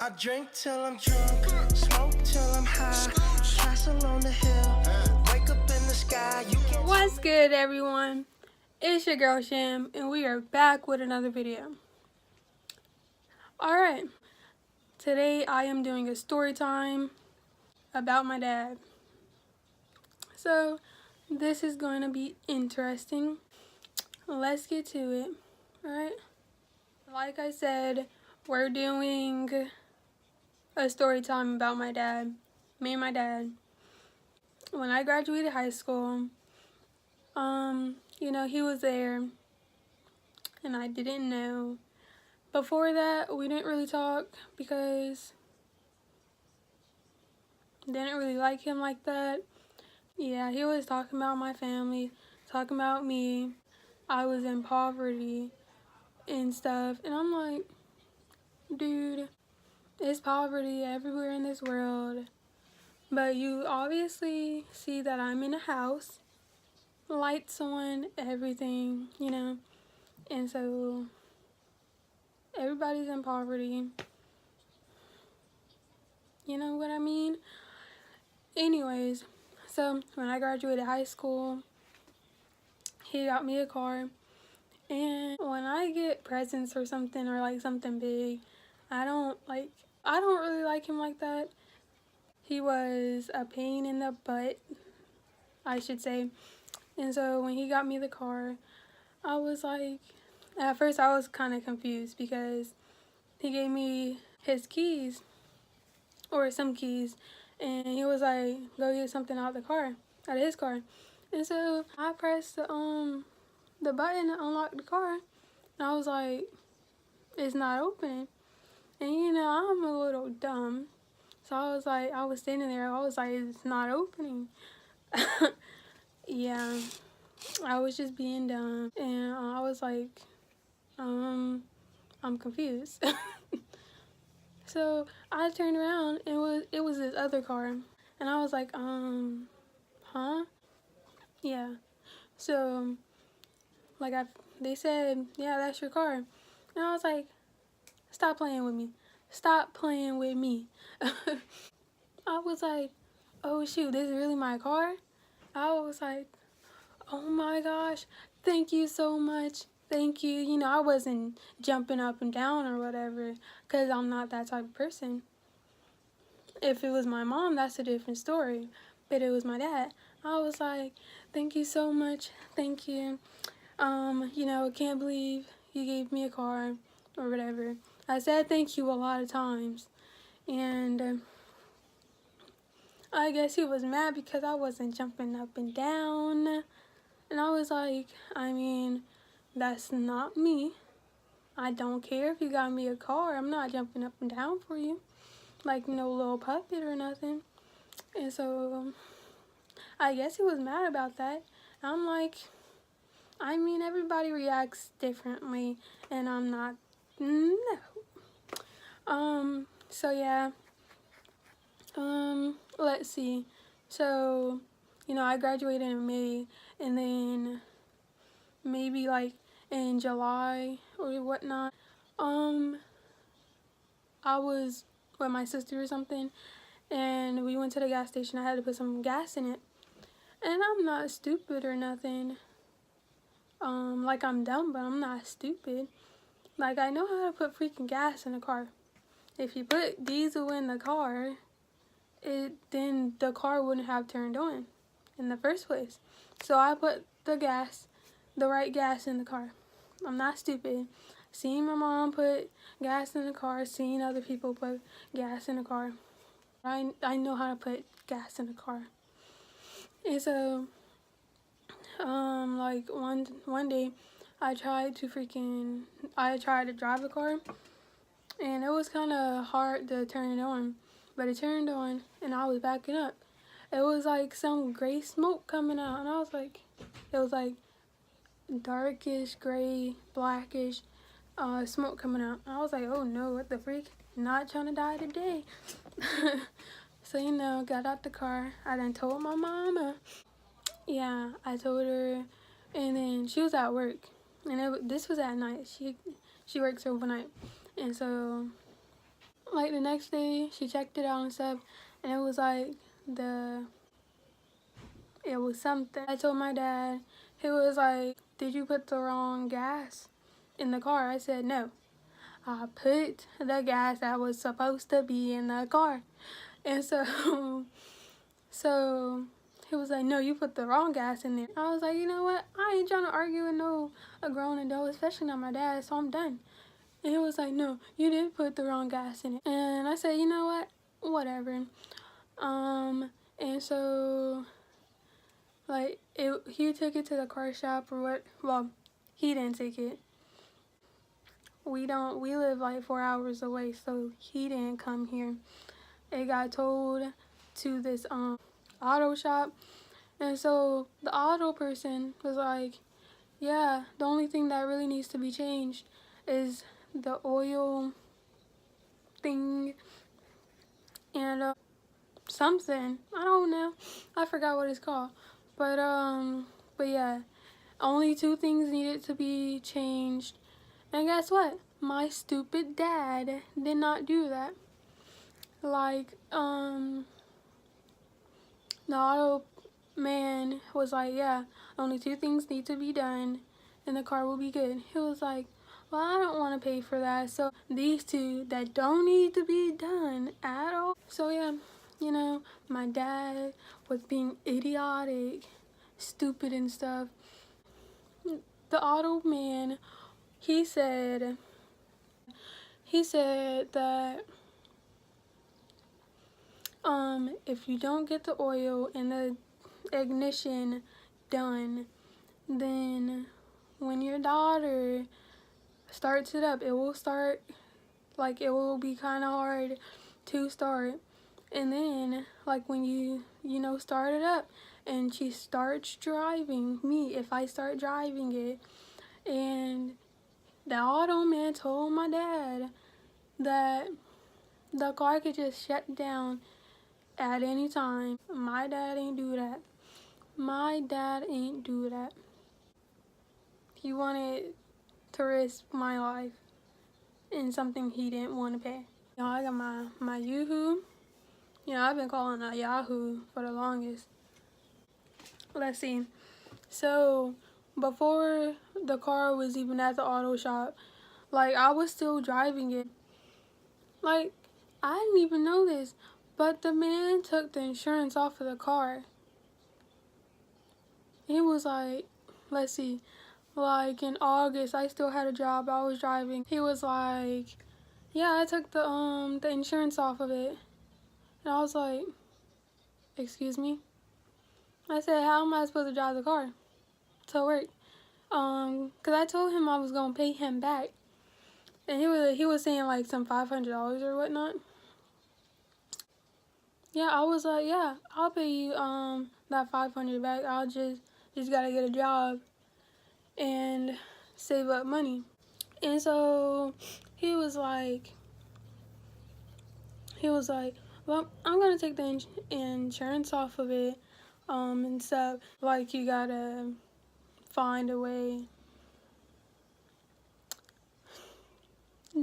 I drink till I'm drunk, smoke till I'm high, castle on the hill, wake up in the sky. What's good, everyone? It's your girl Sham, and we are back with another video. Alright, today I am doing a story time about my dad. So, this is going to be interesting. Let's get to it. Alright, like I said, we're doing a story time about my dad. Me and my dad. When I graduated high school, he was there, and I didn't know. Before that, we didn't really talk because I didn't really like him like that. Yeah, he was talking about my family, talking about me. I was in poverty and stuff, and I'm like, dude, it's poverty everywhere in this world. But you obviously see that I'm in a house, lights on, everything, and so everybody's in poverty. You know what I mean? Anyways, so when I graduated high school, he got me a car. And when I get presents or something, or like something big, I don't really like him like that. He was a pain in the butt, I should say. And so when he got me the car, I was like, at first I was kind of confused because he gave me his keys, or some keys, and he was like, go get something out of his car. And so I pressed the button to unlock the car, and I was like, it's not opening. And I'm a little dumb, so I was standing there, I was like, it's not opening. Yeah, I was just being dumb, and I was like, I'm confused. So I turned around, and it was this other car, and I was like, huh? Yeah. So they said, yeah, that's your car, and I was like, stop playing with me. Stop playing with me. I was like, oh shoot, this is really my car? I was like, oh my gosh, thank you so much. Thank you. I wasn't jumping up and down or whatever, because I'm not that type of person. If it was my mom, that's a different story. But it was my dad. I was like, thank you so much. Thank you. I can't believe you gave me a car or whatever. I said thank you a lot of times. And I guess he was mad because I wasn't jumping up and down. And I was like, that's not me. I don't care if you got me a car. I'm not jumping up and down for you like no little puppet or nothing. And so I guess he was mad about that. I'm like, everybody reacts differently, and I'm not, no. So yeah, let's see. So, I graduated in May, and then maybe like in July or whatnot, I was with my sister or something, and we went to the gas station. I had to put some gas in it, and I'm not stupid or nothing. Like I'm dumb, but I'm not stupid. Like, I know how to put freaking gas in a car. If you put diesel in the car, then the car wouldn't have turned on in the first place. So I put the right gas in the car. I'm not stupid. Seeing my mom put gas in the car, seeing other people put gas in the car, I know how to put gas in the car. And so, like one day, I tried to drive the car, and it was kind of hard to turn it on, but it turned on, and I was backing up. It was like some gray smoke coming out, and it was like darkish, gray, blackish smoke coming out. I was like, oh no, what the freak? Not trying to die today. So, got out the car. I done told my mama. Yeah, I told her, and then she was at work, and this was at night. She works overnight, and so like the next day she checked it out and stuff, and it was like it was something. I told my dad. He was like, did you put the wrong gas in the car? I said, no. I put the gas that was supposed to be in the car. And so, so he was like, no, you put the wrong gas in there. I was like, you know what? I ain't trying to argue with a grown adult, especially not my dad, so I'm done. And he was like, no, you did put the wrong gas in it. And I said, you know what? Whatever. And so, like, he took it to the car shop or what? Well, he didn't take it. We live like 4 hours away, so he didn't come here. It got told to this auto shop, and so the auto person was like, yeah, the only thing that really needs to be changed is the oil thing and something, I don't know, I forgot what it's called, but yeah, only 2 things needed to be changed. And guess what? My stupid dad did not do that. Like, the auto man was like, yeah, only 2 things need to be done and the car will be good. He was like, well, I don't want to pay for that. So these 2 that don't need to be done at all. So yeah, you know, my dad was being idiotic, stupid and stuff. The auto man, he said that if you don't get the oil and the ignition done, then when your daughter starts it up, it will start, like, it will be kind of hard to start. And then, like, when you know, start it up and she starts driving, if I start driving it, and the auto man told my dad that the car could just shut down at any time. My dad ain't do that. My dad ain't do that. He wanted to risk my life in something he didn't want to pay. You know, I got my Yoo-hoo. You know, I've been calling it Yahoo for the longest. Let's see. So, before the car was even at the auto shop, like, I was still driving it. Like, I didn't even know this, but the man took the insurance off of the car. He was like, let's see, like in August, I still had a job, I was driving. He was like, yeah, I took the insurance off of it. And I was like, excuse me? I said, how am I supposed to drive the car to work? Cause I told him I was gonna pay him back. And he was saying like some $500 or whatnot. Yeah, I was like, yeah, I'll pay you that $500 back. I'll just gotta get a job and save up money. And so he was like, well, I'm gonna take the insurance off of it, and stuff. Like, you gotta find a way.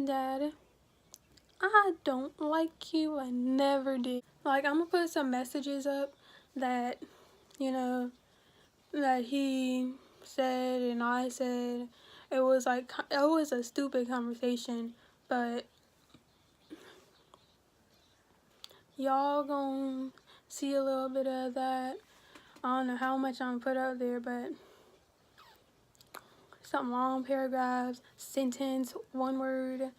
Dad, I don't like you. I never did. Like, I'm gonna put some messages up that, you know, that he said and I said. It was like, it was a stupid conversation, but y'all gonna see a little bit of that. I don't know how much I'm gonna put out there, but some long paragraphs, sentence, one word,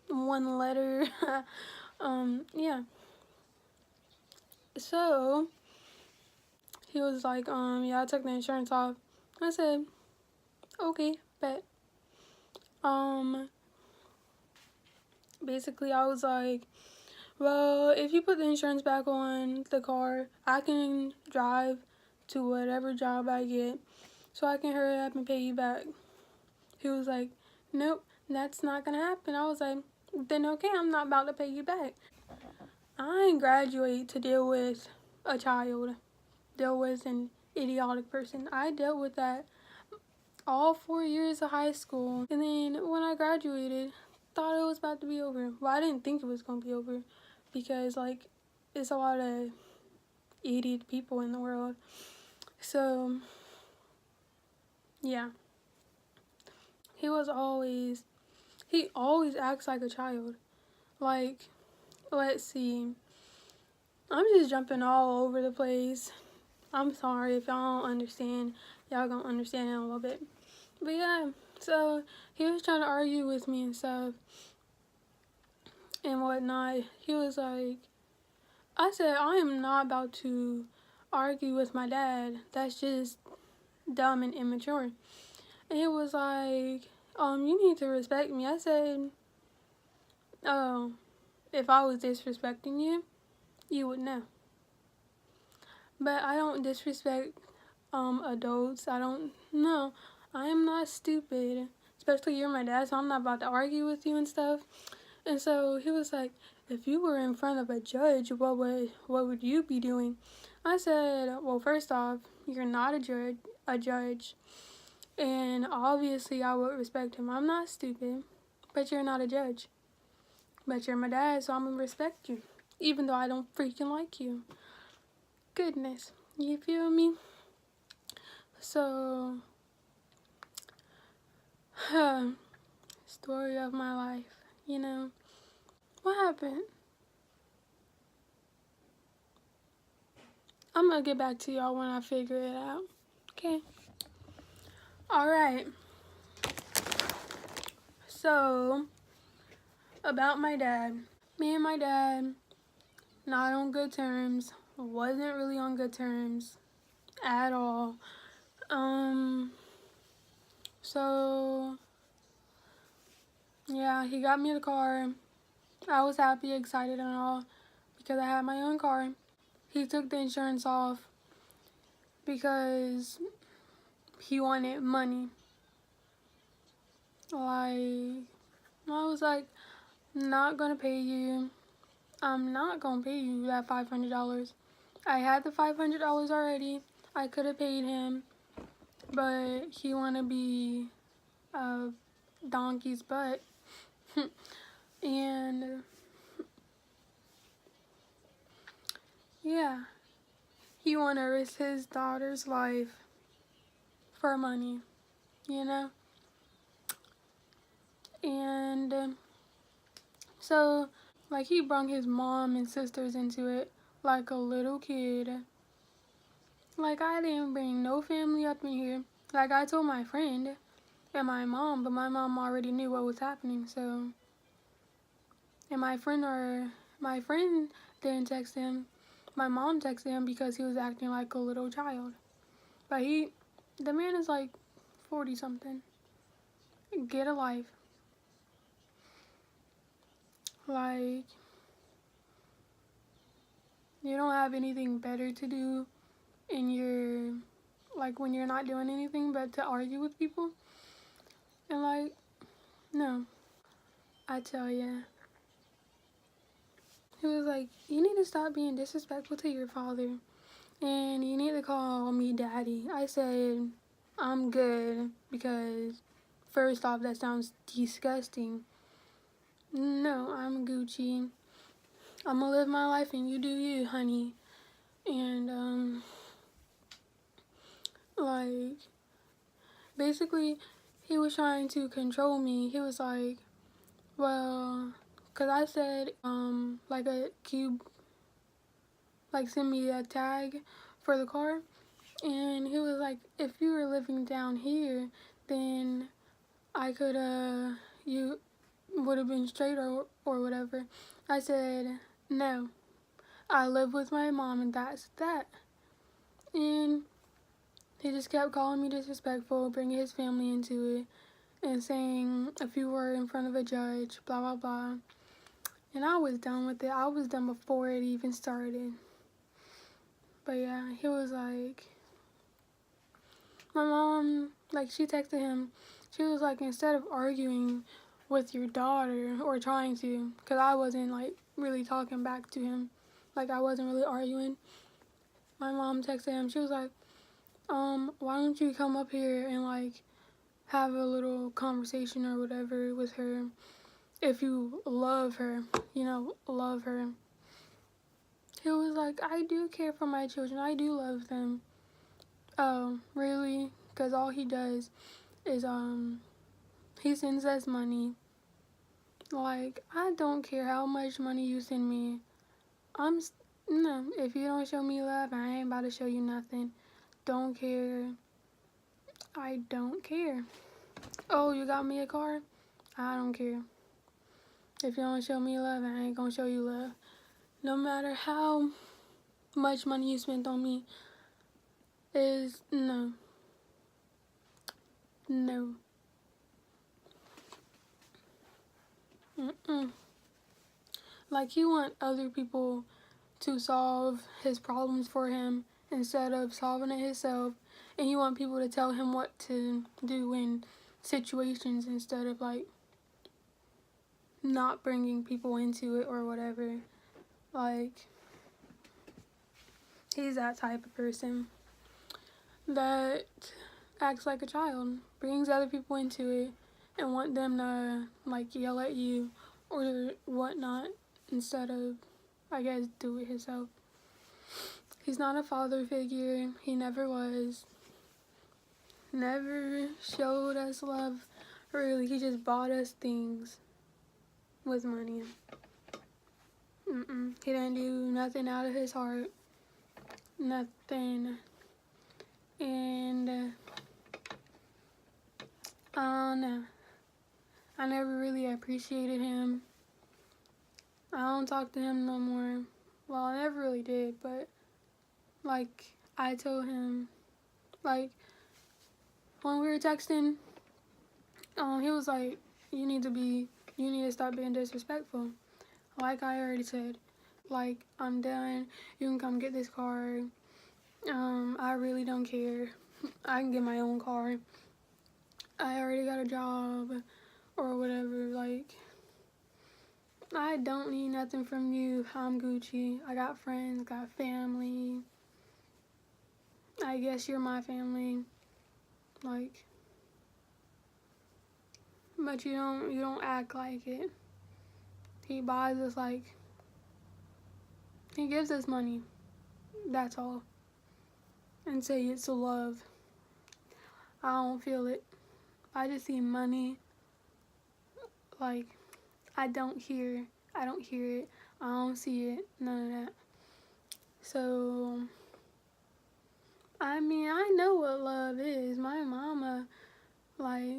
one letter. Yeah. So he was like, yeah, I took the insurance off. I said, okay, bet. Basically I was like, well, if you put the insurance back on the car, I can drive to whatever job I get so I can hurry up and pay you back. He was like, nope, that's not gonna happen. I was like, then okay, I'm not about to pay you back. I didn't graduate to deal with a child, deal with an idiotic person. I dealt with that all 4 years of high school. And then when I graduated, thought it was about to be over. Well, I didn't think it was going to be over because, like, it's a lot of idiot people in the world. So, yeah. He always acts like a child. Like, let's see. I'm just jumping all over the place. I'm sorry if y'all don't understand. Y'all gonna understand in a little bit. But yeah, so he was trying to argue with me and stuff and whatnot. He was like, I said, I am not about to argue with my dad. That's just dumb and immature. And he was like, you need to respect me. I said, oh, if I was disrespecting you, you would know. But I don't disrespect adults. I don't know. I am not stupid. Especially you're my dad, so I'm not about to argue with you and stuff. And so he was like, if you were in front of a judge, what would you be doing? I said, well, first off, you're not a judge. And obviously I would respect him. I'm not stupid, but you're not a judge. But you're my dad, so I'm gonna respect you. Even though I don't freaking like you. Goodness. You feel me? So, story of my life, you know. What happened? I'm gonna get back to y'all when I figure it out. Okay. Alright. So, about my dad. Me and my dad, not on good terms. Wasn't really on good terms at all. So, yeah, he got me the car. I was happy, excited and all because I had my own car. He took the insurance off because he wanted money. Like, I was like, not gonna pay you. I'm not gonna pay you that $500. I had the $500 already. I could have paid him, but he wanna be a donkey's butt. And yeah, he wanna risk his daughter's life for money, you know? And so, like, he brung his mom and sisters into it like a little kid. Like, I didn't bring no family up in here. Like, I told my friend and my mom, but my mom already knew what was happening, so. And my friend didn't text him. My mom texted him because he was acting like a little child. But the man is like 40 something. Get a life. Like, you don't have anything better to do in your, like, when you're not doing anything but to argue with people. And, like, no. I tell ya. He was like, you need to stop being disrespectful to your father. And you need to call me daddy. I said, I'm good because, first off, that sounds disgusting. No, I'm Gucci. I'm gonna live my life and you do you, honey. And, like, basically, he was trying to control me. He was like, well, because I said, like a cube, like send me a tag for the car. And he was like, if you were living down here, then I could, you would have been straight or whatever. I said, no, I live with my mom and that's that. And he just kept calling me disrespectful, bringing his family into it, and saying if you were in front of a judge, blah, blah, blah. And I was done with it. I was done before it even started. But yeah, he was like, my mom, like, she texted him. She was like, instead of arguing with your daughter or trying to, because I wasn't, like, really talking back to him. Like, I wasn't really arguing. My mom texted him. She was like, why don't you come up here and, like, have a little conversation or whatever with her if you love her, you know, love her. He was like, I do care for my children. I do love them. Oh, really? Because all he does is, he sends us money. Like, I don't care how much money you send me. No, if you don't show me love, I ain't about to show you nothing. Don't care. I don't care. Oh, you got me a car? I don't care. If you don't show me love, I ain't gonna show you love. No matter how much money you spent on me, is no. No. Mm-mm. Like, he want other people to solve his problems for him instead of solving it himself. And he want people to tell him what to do in situations instead of, like, not bringing people into it or whatever. Like, he's that type of person that acts like a child, brings other people into it, and want them to, like, yell at you or whatnot instead of, I guess, do it himself. He's not a father figure. He never was. Never showed us love. Really, he just bought us things with money. He didn't do nothing out of his heart. Nothing. And I don't know. I never really appreciated him. I don't talk to him no more. Well, I never really did, but, like, I told him, like, when we were texting, he was like, you need to stop being disrespectful. Like I already said, like, I'm done. You can come get this car. I really don't care. I can get my own car. I already got a job or whatever. Like, I don't need nothing from you. I'm Gucci. I got friends, got family. I guess you're my family. Like, but you don't act like it. He buys us, like, he gives us money. That's all. And say it's love. I don't feel it. I just see money. Like, I don't hear it. I don't see it. None of that. So, I mean, I know what love is. My mama, like,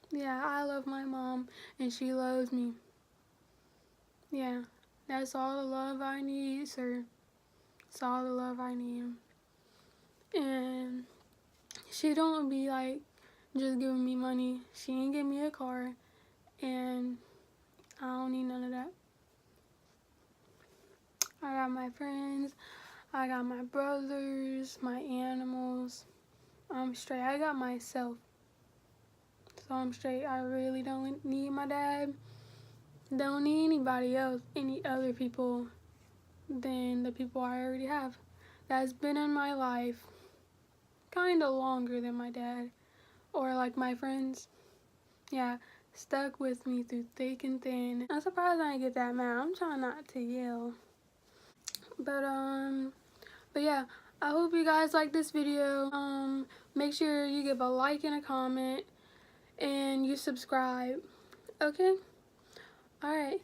yeah, I love my mom and she loves me. Yeah, that's all the love I need, sir. That's all the love I need. And she don't be like just giving me money. She ain't give me a car, and I don't need none of that. I got my friends, I got my brothers, my animals. I'm straight. I got myself, so I'm straight. I really don't need my dad. Don't need anybody else, any other people than the people I already have. That's been in my life kind of longer than my dad, or like my friends. Yeah, stuck with me through thick and thin. I'm surprised I didn't get that mad. I'm trying not to yell. But yeah, I hope you guys like this video. Make sure you give a like and a comment and you subscribe. Okay? Alright.